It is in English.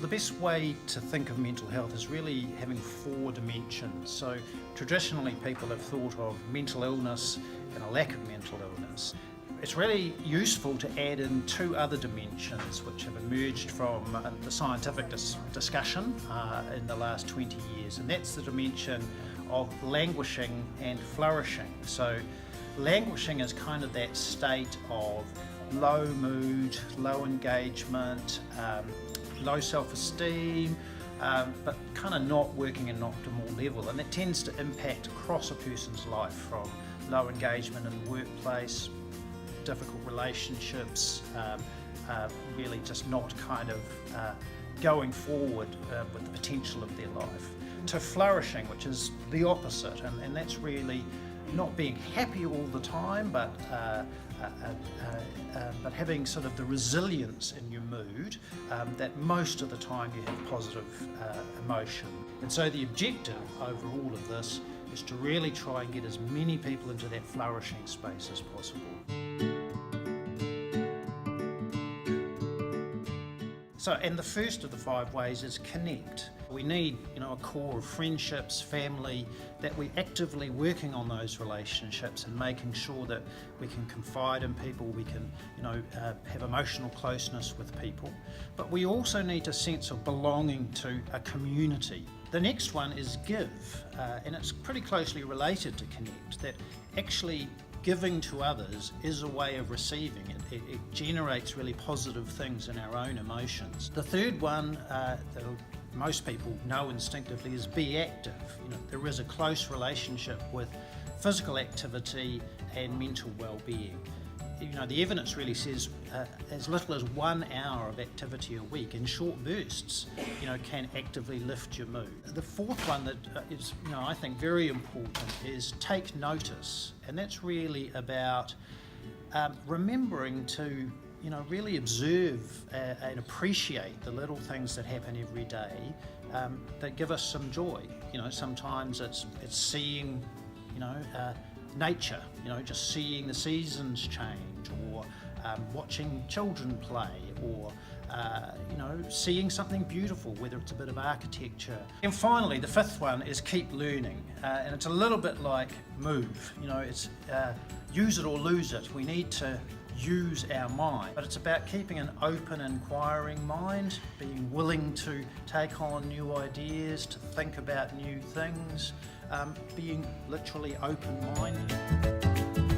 the best way to think of mental health is really having 4 dimensions. So traditionally people have thought of mental illness and a lack of mental illness. It's really useful to add in 2 other dimensions which have emerged from the scientific discussion in the last 20 years, and that's the dimension of languishing and flourishing. So languishing is kind of that state of low mood, low engagement, low self-esteem, but kind of not working at an optimal level, and that tends to impact across a person's life, from low engagement in the workplace, difficult relationships, really just not kind of going forward with the potential of their life, to flourishing, which is the opposite, and that's really not being happy all the time, but having sort of the resilience in your mood that most of the time you have positive emotion. And so the objective over all of this is to really try and get as many people into that flourishing space as possible. So, and the first of the 5 ways is connect. We need, a core of friendships, family, that we're actively working on those relationships and making sure that we can confide in people, we can, have emotional closeness with people. But we also need a sense of belonging to a community. The next one is give, and it's pretty closely related to connect, that actually giving to others is a way of receiving. It generates really positive things in our own emotions. The third one that most people know instinctively is be active. There is a close relationship with physical activity and mental well-being. The evidence really says as little as 1 hour of activity a week in short bursts, can actively lift your mood. The fourth one that is, I think very important is take notice, and that's really about remembering to, really observe and appreciate the little things that happen every day that give us some joy. Sometimes it's seeing, nature, just seeing the seasons change, or watching children play, or seeing something beautiful, whether it's a bit of architecture. And finally, the fifth one is keep learning, and it's a little bit like move. It's use it or lose it. We need to use our mind, but it's about keeping an open, inquiring mind, being willing to take on new ideas, to think about new things, being literally open-minded.